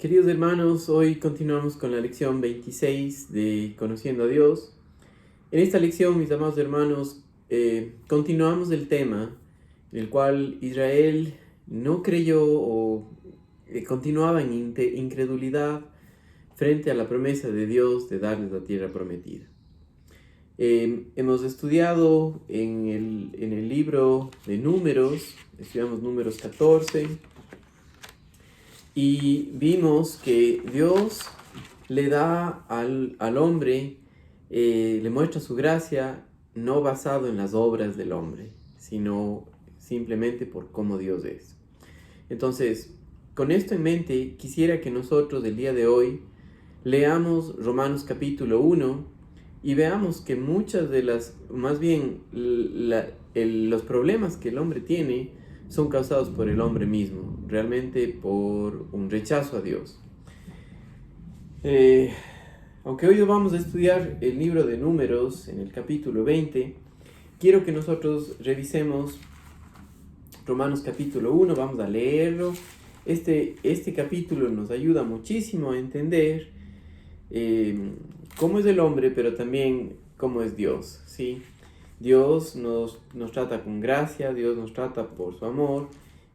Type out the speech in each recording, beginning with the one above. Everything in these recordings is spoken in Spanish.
Queridos hermanos, hoy continuamos con la lección 26 de Conociendo a Dios. En esta lección, mis amados hermanos, continuamos el tema en el cual Israel no creyó o continuaba en incredulidad frente a la promesa de Dios de darles la tierra prometida. Hemos estudiado en el libro de Números, estudiamos Números 14, y vimos que Dios le da al hombre, le muestra su gracia no basado en las obras del hombre, sino simplemente por cómo Dios es. Entonces, con esto en mente, quisiera que nosotros el día de hoy leamos Romanos capítulo 1 y veamos que muchas de más bien los problemas que el hombre tiene son causados por el hombre mismo, realmente por un rechazo a Dios. Aunque hoy vamos a estudiar el libro de Números en el capítulo 20, quiero que nosotros revisemos Romanos capítulo 1, vamos a leerlo. Este capítulo nos ayuda muchísimo a entender cómo es el hombre, pero también cómo es Dios, ¿sí? Dios nos trata con gracia, Dios nos trata por su amor,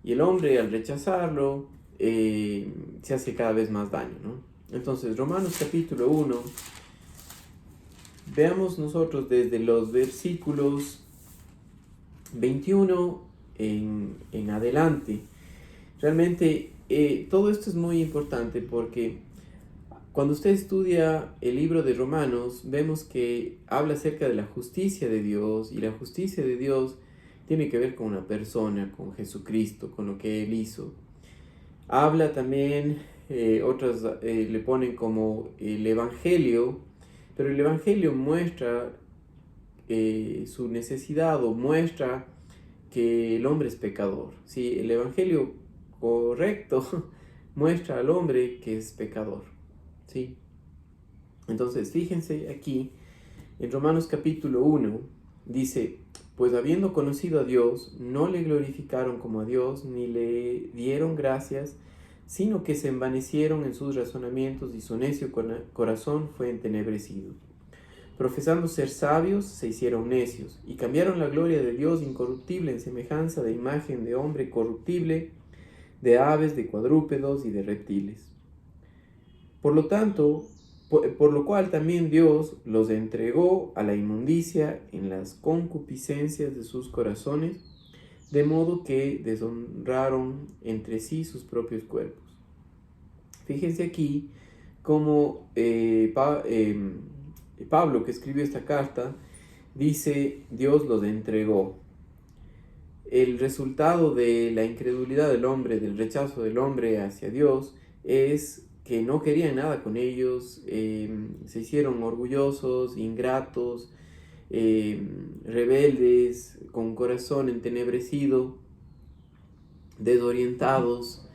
y el hombre al rechazarlo se hace cada vez más daño, ¿no? Entonces, Romanos capítulo 1, veamos nosotros desde los versículos 21 en adelante. Realmente todo esto es muy importante porque cuando usted estudia el libro de Romanos, vemos que habla acerca de la justicia de Dios, y la justicia de Dios tiene que ver con una persona, con Jesucristo, con lo que Él hizo. Habla también, otras le ponen como el Evangelio, pero el Evangelio muestra su necesidad, o muestra que el hombre es pecador. ¿Sí? El Evangelio correcto muestra al hombre que es pecador. ¿Sí? Entonces, fíjense aquí, en Romanos capítulo 1, dice: pues habiendo conocido a Dios, no le glorificaron como a Dios, ni le dieron gracias, sino que se envanecieron en sus razonamientos, y su necio corazón fue entenebrecido. Profesando ser sabios, se hicieron necios, y cambiaron la gloria de Dios incorruptible en semejanza de imagen de hombre corruptible, de aves, de cuadrúpedos y de reptiles. Por lo cual también Dios los entregó a la inmundicia en las concupiscencias de sus corazones, de modo que deshonraron entre sí sus propios cuerpos. Fíjense aquí cómo Pablo, que escribió esta carta, dice: Dios los entregó. El resultado de la incredulidad del hombre, del rechazo del hombre hacia Dios, es que no querían nada con ellos, se hicieron orgullosos, ingratos, rebeldes, con corazón entenebrecido, desorientados,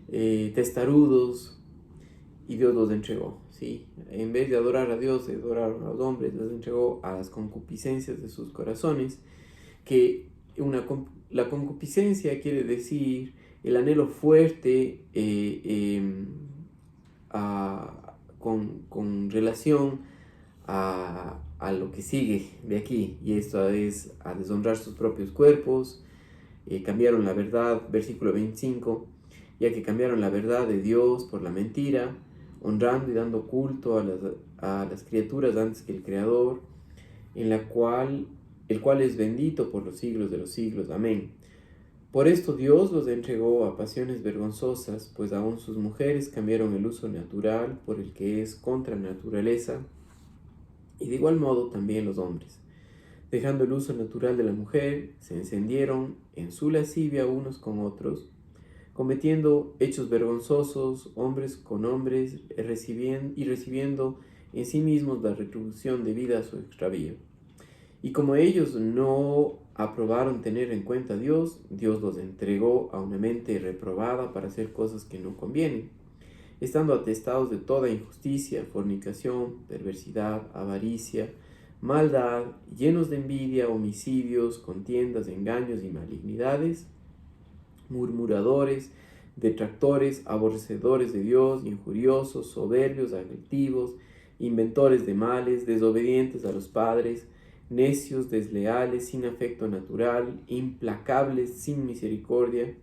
testarudos, y Dios los entregó, ¿sí? En vez de adorar a Dios, de adorar a los hombres, los entregó a las concupiscencias de sus corazones, que la concupiscencia quiere decir el anhelo fuerte con relación a lo que sigue de aquí, y esto es a deshonrar sus propios cuerpos. Cambiaron la verdad, versículo 25, ya que cambiaron la verdad de Dios por la mentira, honrando y dando culto a las criaturas antes que el Creador, el cual es bendito por los siglos de los siglos. Amén. Por esto Dios los entregó a pasiones vergonzosas, pues aún sus mujeres cambiaron el uso natural por el que es contra naturaleza, y de igual modo también los hombres, dejando el uso natural de la mujer, se encendieron en su lascivia unos con otros, cometiendo hechos vergonzosos, hombres con hombres, recibiendo en sí mismos la retribución debida a su extravío. Y como ellos no aprobaron tener en cuenta a Dios, Dios los entregó a una mente reprobada para hacer cosas que no convienen, estando atestados de toda injusticia, fornicación, perversidad, avaricia, maldad, llenos de envidia, homicidios, contiendas, engaños y malignidades, murmuradores, detractores, aborrecedores de Dios, injuriosos, soberbios, agresivos, inventores de males, desobedientes a los padres, necios, desleales, sin afecto natural, implacables, sin misericordia,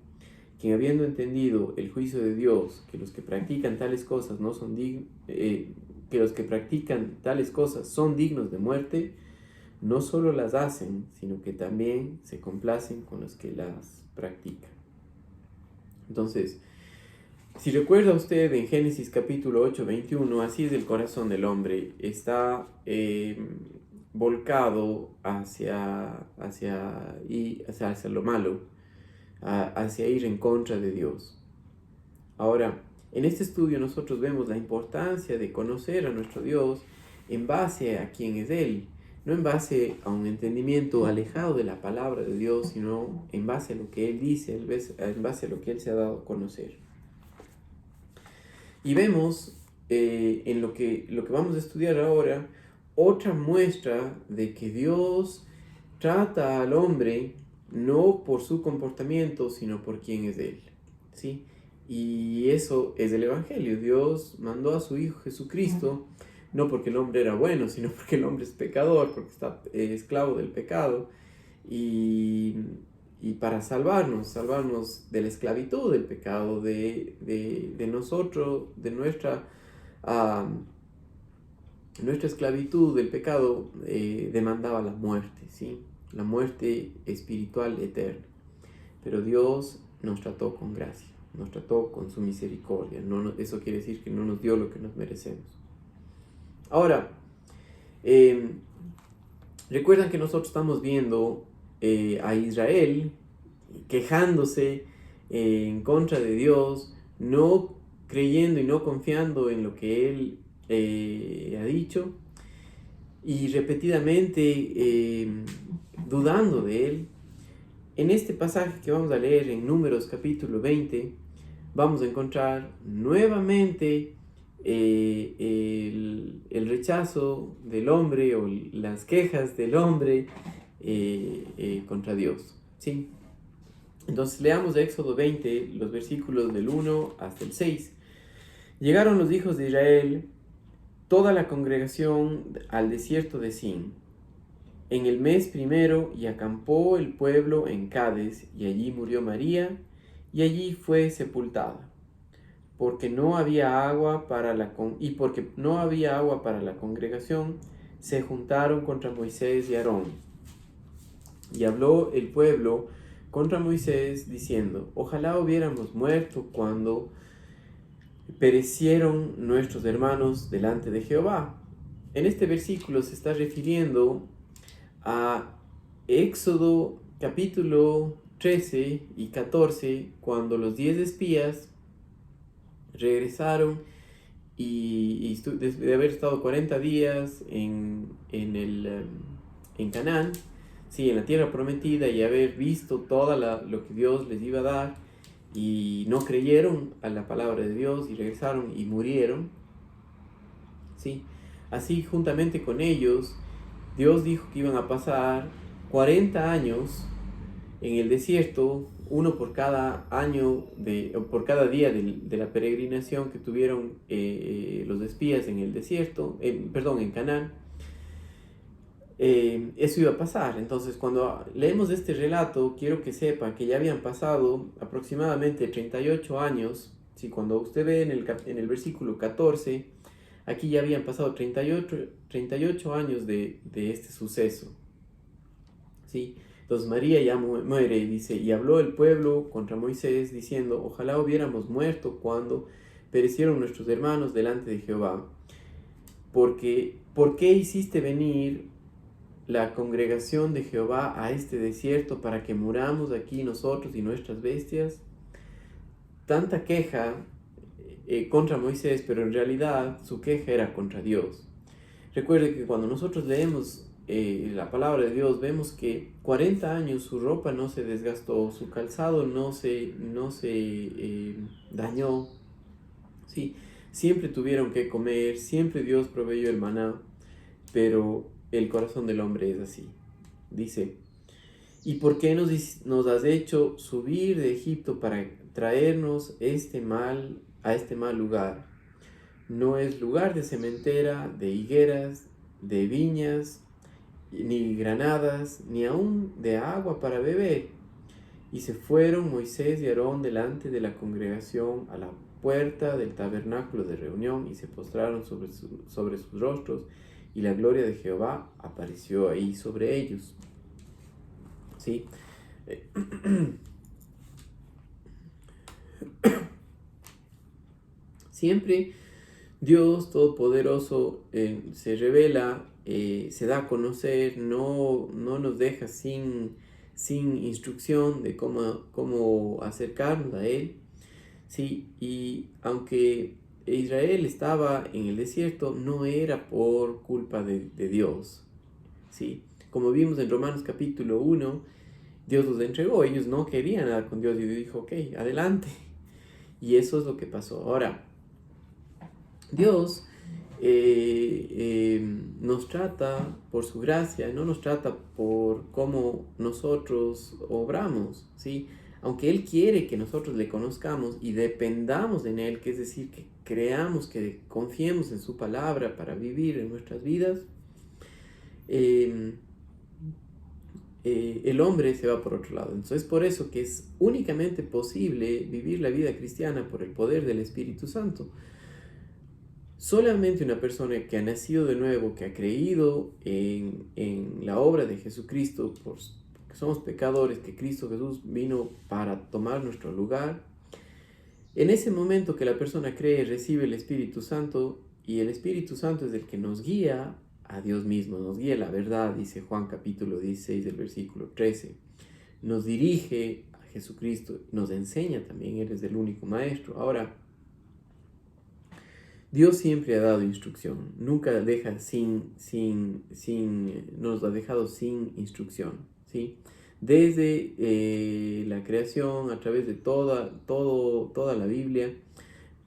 quien habiendo entendido el juicio de Dios, que los que practican tales cosas no son que los que practican tales cosas son dignos de muerte, no solo las hacen, sino que también se complacen con los que las practican. Entonces, si recuerda usted en Génesis capítulo 8, 21, así es el corazón del hombre, está volcado hacia lo malo, hacia ir en contra de Dios. Ahora, en este estudio nosotros vemos la importancia de conocer a nuestro Dios en base a quién es Él, no en base a un entendimiento alejado de la palabra de Dios, sino en base a lo que Él dice, en base a lo que Él se ha dado a conocer. Y vemos en lo que vamos a estudiar ahora otra muestra de que Dios trata al hombre no por su comportamiento, sino por quién es Él, ¿sí? Y eso es el Evangelio. Dios mandó a su Hijo Jesucristo, no porque el hombre era bueno, sino porque el hombre es pecador, porque está esclavo del pecado, y para salvarnos de la esclavitud del pecado, de nosotros, de nuestra esclavitud del pecado, demandaba la muerte, ¿sí? La muerte espiritual eterna. Pero Dios nos trató con gracia, nos trató con su misericordia. Eso quiere decir que no nos dio lo que nos merecemos. Ahora, recuerdan que nosotros estamos viendo a Israel quejándose en contra de Dios, no creyendo y no confiando en lo que Él ha dicho, y repetidamente dudando de Él. En este pasaje que vamos a leer en Números capítulo 20, vamos a encontrar nuevamente el rechazo del hombre o las quejas del hombre contra Dios, ¿sí? Entonces leamos de Éxodo 20, los versículos del 1 hasta el 6. Llegaron los hijos de Israel, toda la congregación, al desierto de Sin, en el mes primero, y acampó el pueblo en Cades, y allí murió María, y allí fue sepultada, porque no había agua para la congregación, se juntaron contra Moisés y Aarón. Y habló el pueblo contra Moisés, diciendo: ojalá hubiéramos muerto cuando perecieron nuestros hermanos delante de Jehová. En este versículo se está refiriendo a Éxodo capítulo 13 y 14, cuando los 10 espías regresaron y después de haber estado 40 días en Canaán, sí, en la tierra prometida, y haber visto todo lo que Dios les iba a dar, y no creyeron a la palabra de Dios y regresaron y murieron, ¿sí? Así, juntamente con ellos, Dios dijo que iban a pasar 40 años en el desierto, uno por cada año, por cada día de la peregrinación que tuvieron los espías en el desierto, en Canaán. Eso iba a pasar. Entonces, cuando leemos este relato, quiero que sepan que ya habían pasado aproximadamente 38 años. ¿Sí? Cuando usted ve en el versículo 14, aquí ya habían pasado 38 años de este suceso, ¿sí? Entonces María ya muere, y dice: y habló el pueblo contra Moisés, diciendo: ojalá hubiéramos muerto cuando perecieron nuestros hermanos delante de Jehová. ¿Por qué hiciste venir la congregación de Jehová a este desierto para que muramos aquí nosotros y nuestras bestias? Tanta queja contra Moisés, pero en realidad su queja era contra Dios. Recuerde que cuando nosotros leemos la palabra de Dios, vemos que 40 años su ropa no se desgastó, su calzado no se dañó, ¿sí? Siempre tuvieron que comer, siempre Dios proveyó el maná, pero el corazón del hombre es así. Dice: ¿y por qué nos has hecho subir de Egipto traernos a este mal lugar. No es lugar de sementera, de higueras, de viñas, ni granadas, ni aún de agua para beber. Y se fueron Moisés y Aarón delante de la congregación a la puerta del tabernáculo de reunión y se postraron sobre sus rostros, y la gloria de Jehová apareció ahí sobre ellos. ¿Sí? Siempre Dios Todopoderoso se revela, se da a conocer, no nos deja sin instrucción de cómo acercarnos a Él. Sí, y aunque Israel estaba en el desierto, no era por culpa de Dios. ¿Sí? Como vimos en Romanos capítulo 1, Dios los entregó, ellos no querían nada con Dios y Dios dijo, ok, adelante. Y eso es lo que pasó. Ahora, Dios nos trata por su gracia, no nos trata por cómo nosotros obramos, ¿sí? Aunque Él quiere que nosotros le conozcamos y dependamos en Él, que es decir, que creamos, que confiemos en su palabra para vivir en nuestras vidas, el hombre se va por otro lado. Entonces es por eso que es únicamente posible vivir la vida cristiana por el poder del Espíritu Santo. Solamente una persona que ha nacido de nuevo, que ha creído en la obra de Jesucristo, porque somos pecadores, que Cristo Jesús vino para tomar nuestro lugar, en ese momento que la persona cree, recibe el Espíritu Santo, y el Espíritu Santo es el que nos guía a Dios mismo, nos guía a la verdad, dice Juan capítulo 16, del versículo 13. Nos dirige a Jesucristo, nos enseña también, Él es el único maestro. Ahora, Dios siempre ha dado instrucción, nunca deja nos ha dejado sin instrucción, ¿sí? Desde la creación, a través de toda la Biblia,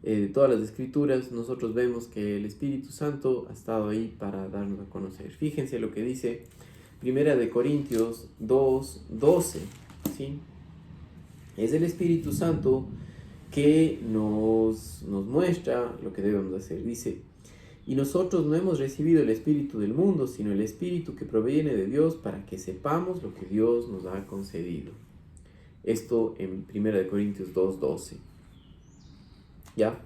de todas las escrituras, nosotros vemos que el Espíritu Santo ha estado ahí para darnos a conocer. Fíjense lo que dice 1 Corintios 2:12, ¿sí? Es el Espíritu Santo que nos muestra lo que debemos hacer. Dice, y nosotros no hemos recibido el espíritu del mundo, sino el espíritu que proviene de Dios, para que sepamos lo que Dios nos ha concedido. Esto en 1 Corintios 2:12. ¿Ya?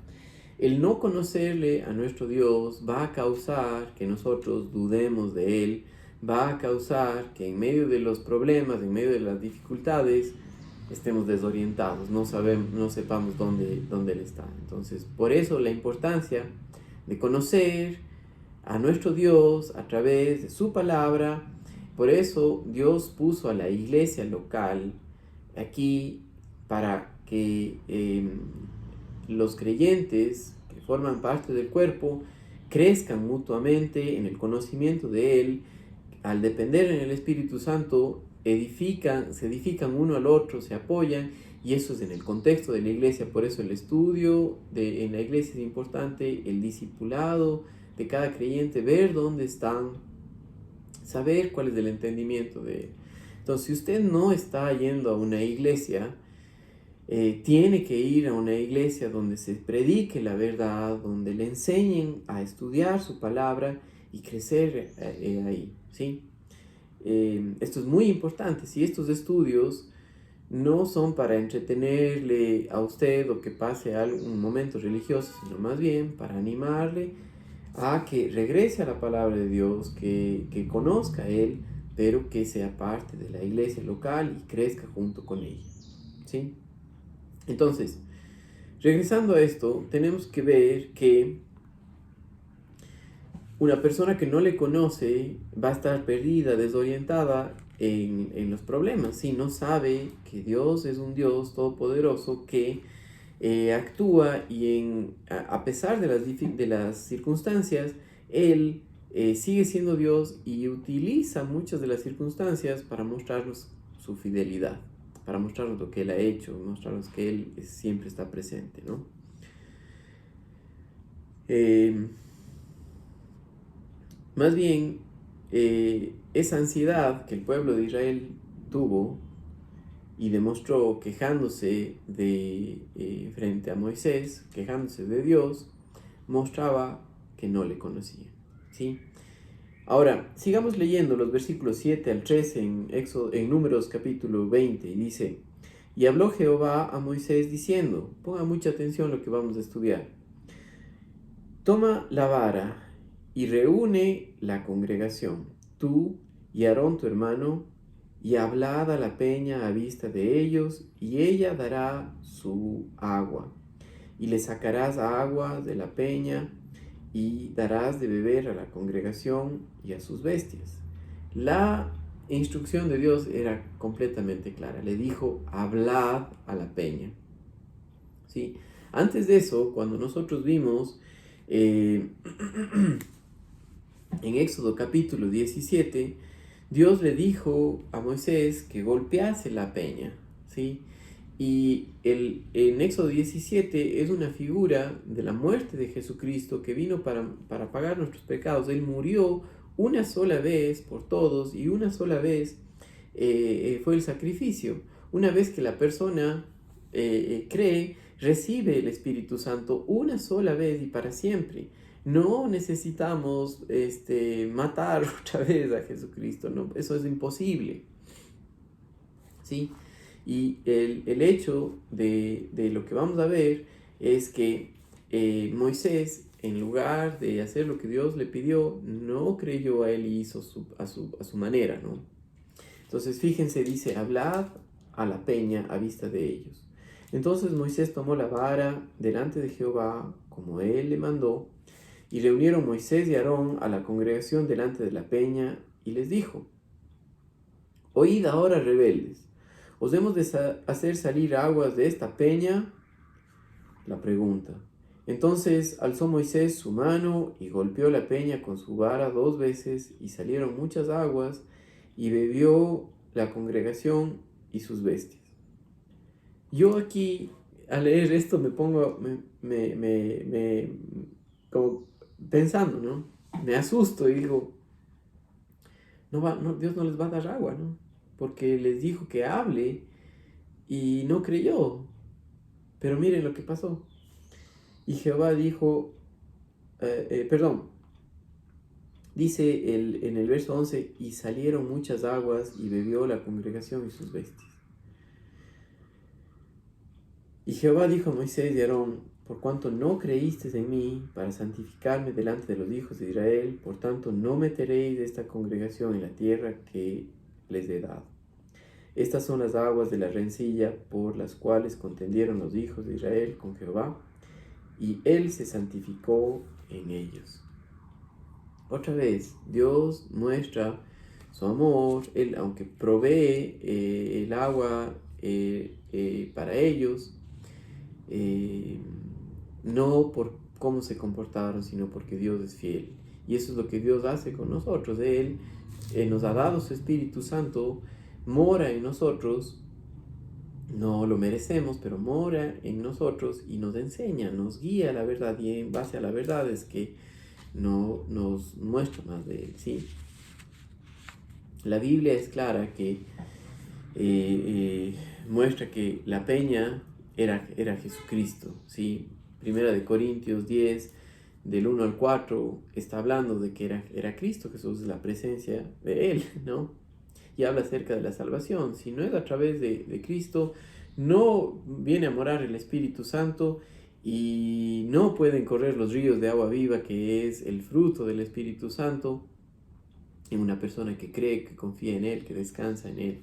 El no conocerle a nuestro Dios va a causar que nosotros dudemos de Él, va a causar que en medio de los problemas, en medio de las dificultades, estemos desorientados, no sepamos dónde Él está. Entonces, por eso la importancia de conocer a nuestro Dios a través de su palabra. Por eso Dios puso a la iglesia local aquí para que los creyentes que forman parte del cuerpo crezcan mutuamente en el conocimiento de Él. Al depender en el Espíritu Santo, se edifican uno al otro, se apoyan, y eso es en el contexto de la iglesia. Por eso el estudio en la iglesia es importante, el discipulado de cada creyente, ver dónde están, saber cuál es el entendimiento de él. Entonces, si usted no está yendo a una iglesia, tiene que ir a una iglesia donde se predique la verdad, donde le enseñen a estudiar su palabra y crecer ahí, ¿sí? Esto es muy importante. Si estos estudios no son para entretenerle a usted o que pase un momento religioso, sino más bien para animarle a que regrese a la palabra de Dios, que conozca a Él, pero que sea parte de la iglesia local y crezca junto con ella, ¿sí? Entonces, regresando a esto, tenemos que ver que una persona que no le conoce va a estar perdida, desorientada en los problemas, si no sabe que Dios es un Dios todopoderoso que actúa y a pesar de las circunstancias, Él sigue siendo Dios y utiliza muchas de las circunstancias para mostrarnos su fidelidad, para mostrarnos lo que Él ha hecho, mostrarnos que Él siempre está presente, ¿no? Más bien, esa ansiedad que el pueblo de Israel tuvo y demostró quejándose frente a Moisés, quejándose de Dios, mostraba que no le conocía, ¿sí? Ahora, sigamos leyendo los versículos 7 al 13 en Números capítulo 20, y dice: y habló Jehová a Moisés diciendo, ponga mucha atención a lo que vamos a estudiar: toma la vara y reúne la congregación, tú y Aarón tu hermano, y hablad a la peña a vista de ellos, y ella dará su agua. Y le sacarás agua de la peña, y darás de beber a la congregación y a sus bestias. La instrucción de Dios era completamente clara. Le dijo, hablad a la peña. ¿Sí? Antes de eso, cuando nosotros vimos en Éxodo capítulo 17, Dios le dijo a Moisés que golpease la peña, ¿sí? Y en Éxodo 17 es una figura de la muerte de Jesucristo, que vino para pagar nuestros pecados. Él murió una sola vez por todos, y una sola vez fue el sacrificio. Una vez que la persona cree, recibe el Espíritu Santo una sola vez y para siempre. No necesitamos matar otra vez a Jesucristo, ¿no? Eso es imposible, ¿sí? Y el hecho de lo que vamos a ver es que Moisés, en lugar de hacer lo que Dios le pidió, no creyó a él y hizo a su manera, ¿no? Entonces, fíjense, dice, hablad a la peña a vista de ellos. Entonces Moisés tomó la vara delante de Jehová, como él le mandó, y reunieron Moisés y Aarón a la congregación delante de la peña, y les dijo: oíd ahora, rebeldes, ¿os hemos de hacer salir aguas de esta peña? La pregunta. Entonces alzó Moisés su mano y golpeó la peña con su vara 2 veces, y salieron muchas aguas, y bebió la congregación y sus bestias. Yo aquí, al leer esto, me pongo como pensando, ¿no? Me asusto y digo, Dios no les va a dar agua, ¿no? Porque les dijo que hable y no creyó. Pero miren lo que pasó. Y Jehová dijo, dice en el verso 11, y salieron muchas aguas, y bebió la congregación y sus bestias. Y Jehová dijo a Moisés y a Aarón: por cuanto no creísteis en mí para santificarme delante de los hijos de Israel, por tanto no meteréis esta congregación en la tierra que les he dado. Estas son las aguas de la rencilla por las cuales contendieron los hijos de Israel con Jehová, y él se santificó en ellos. Otra vez, Dios muestra su amor. Él, aunque provee el agua para ellos, no por cómo se comportaron, sino porque Dios es fiel. Y eso es lo que Dios hace con nosotros. Él nos ha dado su Espíritu Santo, mora en nosotros, no lo merecemos, pero mora en nosotros y nos enseña, nos guía a la verdad, y en base a la verdad es que no nos muestra más de Él, ¿sí? La Biblia es clara que muestra que la peña era Jesucristo, ¿sí? Primera de Corintios 10, del 1 al 4, está hablando de que era Cristo Jesús, la presencia de Él, ¿no? Y habla acerca de la salvación. Si no es a través de Cristo, no viene a morar el Espíritu Santo, y no pueden correr los ríos de agua viva, que es el fruto del Espíritu Santo, en una persona que cree, que confía en Él, que descansa en Él.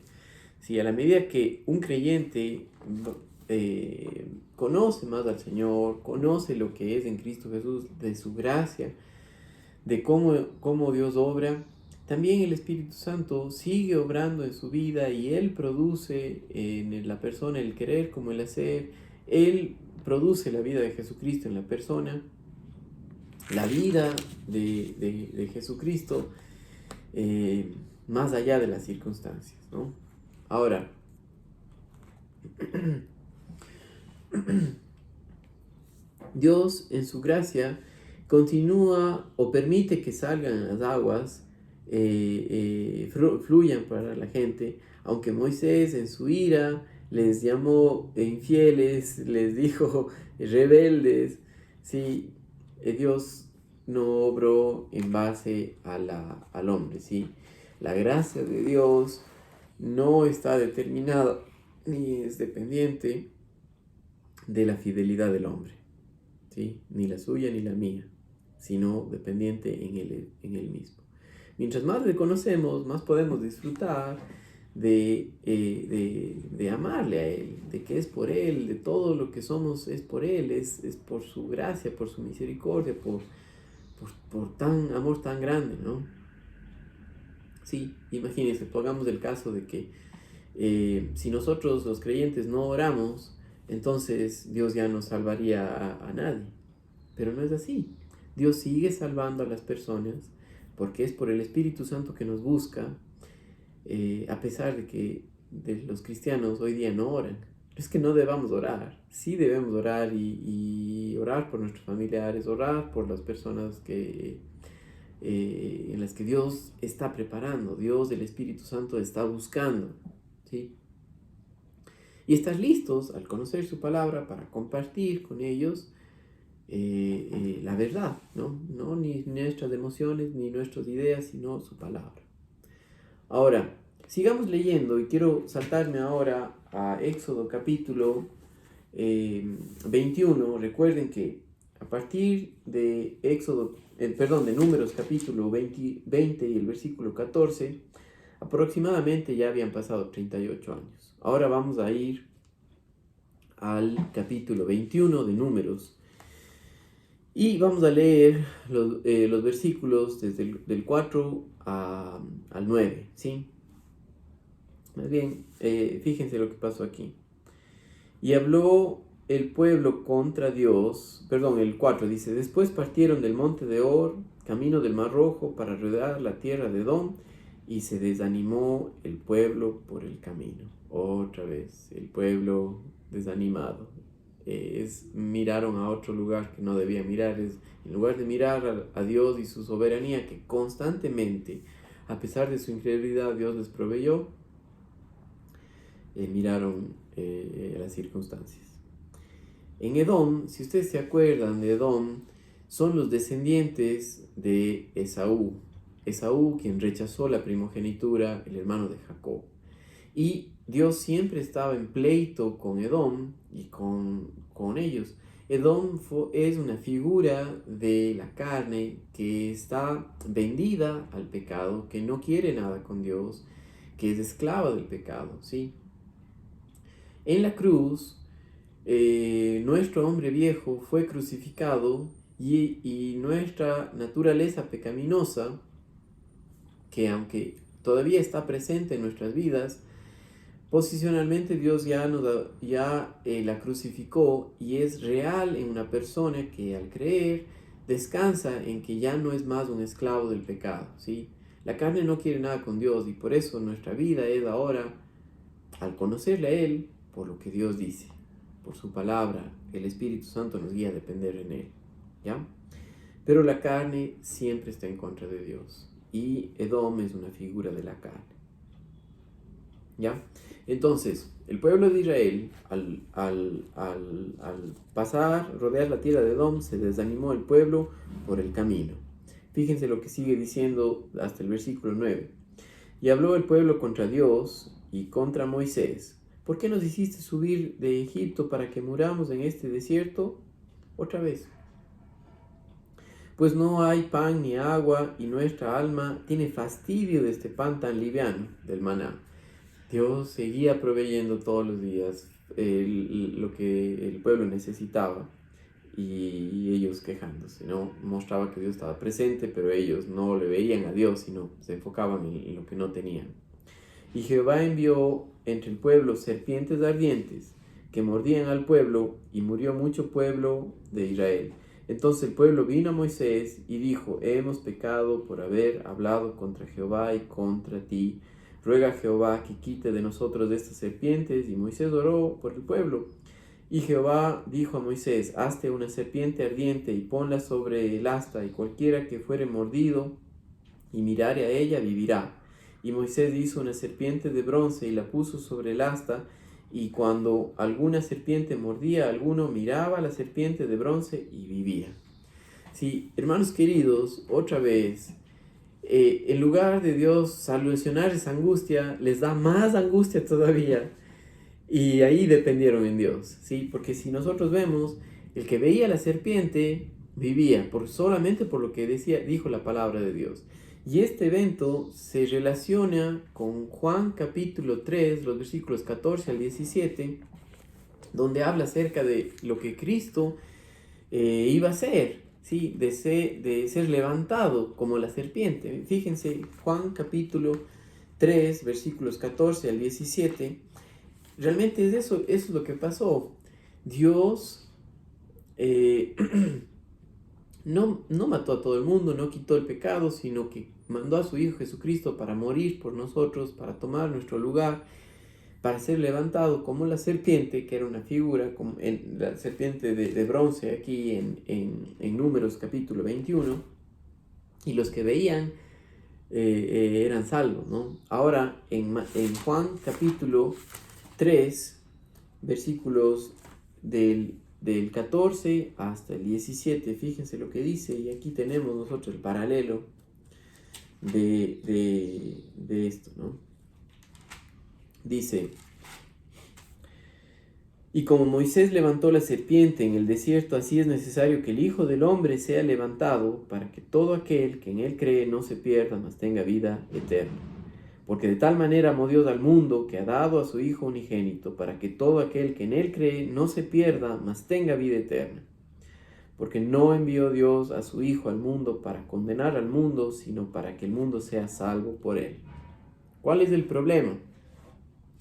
Si a la medida que un creyente conoce más al Señor, conoce lo que es en Cristo Jesús, de su gracia, de cómo Dios obra, también el Espíritu Santo sigue obrando en su vida, y Él produce en la persona el querer como el hacer. Él produce la vida de Jesucristo en la persona, la vida de Jesucristo, más allá de las circunstancias, ¿no? Ahora, Dios en su gracia continúa o permite que salgan las aguas fluyan para la gente, aunque Moisés en su ira les llamó infieles, les dijo rebeldes, ¿sí? Dios no obró en base al hombre, ¿sí? La gracia de Dios no está determinada ni es dependiente de la fidelidad del hombre, ¿sí? Ni la suya ni la mía, sino dependiente en él mismo. Mientras más le conocemos, más podemos disfrutar de amarle a Él, de que es por Él, de todo lo que somos es por Él, es por su gracia, por su misericordia, por tan amor tan grande, ¿no? Sí, imagínense, pongamos el caso de que si nosotros los creyentes no oramos, entonces Dios ya no salvaría a nadie. Pero no es así. Dios sigue salvando a las personas porque es por el Espíritu Santo que nos busca, a pesar de que los cristianos hoy día no oran. No es que no debamos orar, sí debemos orar y orar por nuestros familiares, orar por las personas en las que Dios está preparando, Dios, el Espíritu Santo está buscando, ¿sí? Y estar listos al conocer su palabra para compartir con ellos la verdad, ¿no? No ni nuestras emociones ni nuestras ideas, sino su palabra. Ahora, sigamos leyendo y quiero saltarme ahora a Éxodo capítulo 21. Recuerden que a partir de de Números capítulo 20 y el versículo 14, aproximadamente ya habían pasado 38 años. Ahora vamos a ir al capítulo 21 de Números y vamos a leer los versículos desde del 4 al 9, ¿sí? Más bien, fíjense lo que pasó aquí. Y habló el pueblo contra Dios, el 4 dice, después partieron del monte de Or, camino del Mar Rojo, para rodear la tierra de Edom, y se desanimó el pueblo por el camino. Otra vez, el pueblo desanimado. Miraron a otro lugar que no debían mirar. En lugar de mirar a Dios y su soberanía, que constantemente, a pesar de su incredulidad, Dios les proveyó, miraron las circunstancias. En Edom, si ustedes se acuerdan de Edom, son los descendientes de Esaú. Esaú, quien rechazó la primogenitura, el hermano de Jacob. Y Dios siempre estaba en pleito con Edom y con ellos. Edom es una figura de la carne que está vendida al pecado, que no quiere nada con Dios, que es esclava del pecado, ¿sí? En la cruz, nuestro hombre viejo fue crucificado y nuestra naturaleza pecaminosa, que aunque todavía está presente en nuestras vidas, posicionalmente Dios ya la crucificó y es real en una persona que al creer descansa en que ya no es más un esclavo del pecado, ¿sí? La carne no quiere nada con Dios y por eso nuestra vida es ahora, al conocerle a Él, por lo que Dios dice, por su palabra, el Espíritu Santo nos guía a depender en Él, ¿ya? Pero la carne siempre está en contra de Dios y Edom es una figura de la carne, ¿ya? Entonces, el pueblo de Israel, al pasar, rodear la tierra de Edom, se desanimó el pueblo por el camino. Fíjense lo que sigue diciendo hasta el versículo 9. Y habló el pueblo contra Dios y contra Moisés. ¿Por qué nos hiciste subir de Egipto para que muramos en este desierto? Otra vez. Pues no hay pan ni agua y nuestra alma tiene fastidio de este pan tan liviano, del maná. Dios seguía proveyendo todos los días lo que el pueblo necesitaba y ellos quejándose, ¿no? Mostraba que Dios estaba presente, pero ellos no le veían a Dios, sino se enfocaban en lo que no tenían. Y Jehová envió entre el pueblo serpientes ardientes que mordían al pueblo y murió mucho pueblo de Israel. Entonces el pueblo vino a Moisés y dijo, hemos pecado por haber hablado contra Jehová y contra ti. Ruega a Jehová que quite de nosotros estas serpientes. Y Moisés oró por el pueblo. Y Jehová dijo a Moisés, hazte una serpiente ardiente y ponla sobre el asta, y cualquiera que fuere mordido y mirare a ella, vivirá. Y Moisés hizo una serpiente de bronce y la puso sobre el asta, y cuando alguna serpiente mordía a alguno, miraba a la serpiente de bronce y vivía. Sí, hermanos queridos, otra vez, en lugar de Dios solucionar esa angustia, les da más angustia todavía. Y ahí dependieron en Dios, ¿sí? Porque si nosotros vemos, el que veía la serpiente vivía solamente por lo que dijo la palabra de Dios. Y este evento se relaciona con Juan capítulo 3, los versículos 14 al 17, donde habla acerca de lo que Cristo iba a hacer, ¿sí? De ser levantado como la serpiente. Fíjense, Juan capítulo 3, versículos 14 al 17, realmente eso es lo que pasó. Dios no mató a todo el mundo, no quitó el pecado, sino que mandó a su Hijo Jesucristo para morir por nosotros, para tomar nuestro lugar, para ser levantado como la serpiente, que era una figura, como la serpiente de bronce aquí en Números capítulo 21, y los que veían eran salvos, ¿no? Ahora, en Juan capítulo 3, versículos del 14 hasta el 17, fíjense lo que dice, y aquí tenemos nosotros el paralelo de esto, ¿no? Dice: y como Moisés levantó la serpiente en el desierto, así es necesario que el Hijo del Hombre sea levantado, para que todo aquel que en él cree no se pierda, mas tenga vida eterna. Porque de tal manera amó Dios al mundo, que ha dado a su Hijo unigénito, para que todo aquel que en él cree no se pierda, mas tenga vida eterna. Porque no envió Dios a su Hijo al mundo para condenar al mundo, sino para que el mundo sea salvo por él. ¿Cuál es el problema?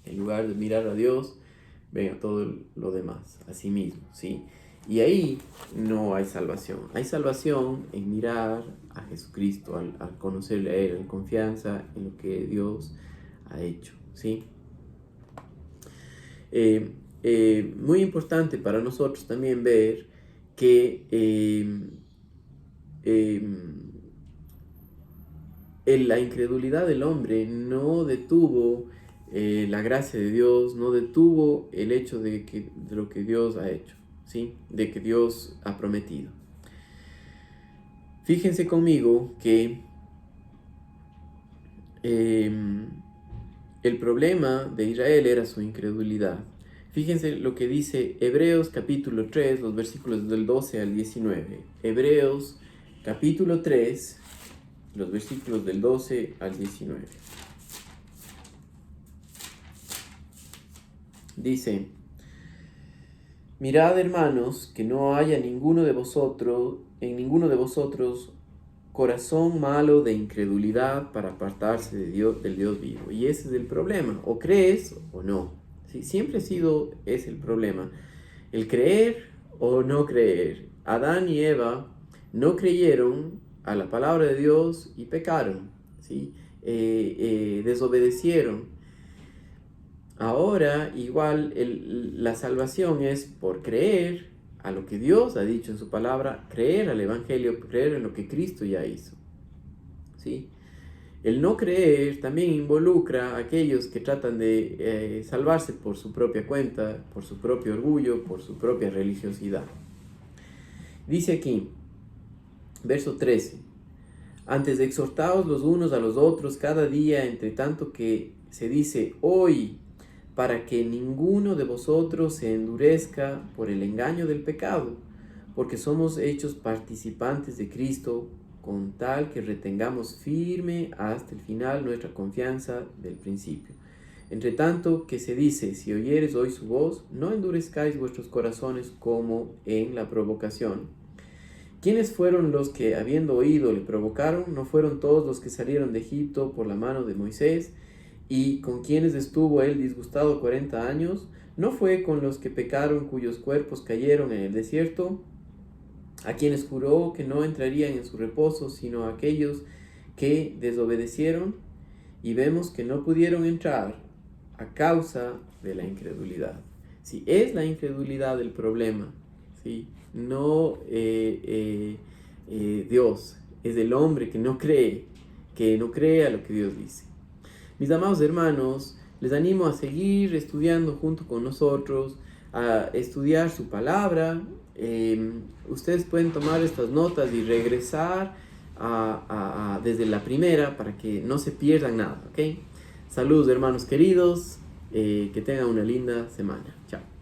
En lugar de mirar a Dios, ven a todo lo demás, a sí mismo, ¿sí? Y ahí no hay salvación. Hay salvación en mirar a Jesucristo, al conocerle a Él, en confianza en lo que Dios ha hecho, ¿sí? Muy importante para nosotros también ver que la incredulidad del hombre no detuvo la gracia de Dios, no detuvo el hecho de lo que Dios ha hecho, ¿sí? De que Dios ha prometido. Fíjense conmigo que el problema de Israel era su incredulidad. Fíjense lo que dice Hebreos capítulo 3, los versículos del 12 al 19. Hebreos capítulo 3, los versículos del 12 al 19. Dice: mirad, hermanos, que no haya en ninguno de vosotros corazón malo de incredulidad para apartarse de Dios, del Dios vivo. Y ese es el problema, o crees o no. ¿Sí? Siempre ha sido ese el problema, el creer o no creer. Adán y Eva no creyeron a la palabra de Dios y pecaron, ¿sí? Desobedecieron. Ahora igual la salvación es por creer a lo que Dios ha dicho en su palabra, creer al Evangelio, creer en lo que Cristo ya hizo, ¿sí? El no creer también involucra a aquellos que tratan de salvarse por su propia cuenta, por su propio orgullo, por su propia religiosidad. Dice aquí, verso 13: antes de exhortaos los unos a los otros cada día, entre tanto que se dice hoy, para que ninguno de vosotros se endurezca por el engaño del pecado, porque somos hechos participantes de Cristo, con tal que retengamos firme hasta el final nuestra confianza del principio. Entre tanto que se dice, si oyeres hoy su voz, no endurezcáis vuestros corazones como en la provocación. ¿Quiénes fueron los que, habiendo oído, le provocaron? ¿No fueron todos los que salieron de Egipto por la mano de Moisés? ¿Y con quienes estuvo él disgustado 40 años? ¿No fue con los que pecaron, cuyos cuerpos cayeron en el desierto? A quienes juró que no entrarían en su reposo, sino a aquellos que desobedecieron, y vemos que no pudieron entrar a causa de la incredulidad. Sí, es la incredulidad el problema, ¿sí? No Dios, es el hombre que no cree, que no crea lo que Dios dice. Mis amados hermanos, les animo a seguir estudiando junto con nosotros, a estudiar su palabra. Ustedes pueden tomar estas notas y regresar desde la primera para que no se pierdan nada, ¿ok? Saludos, hermanos queridos, que tengan una linda semana. Chao.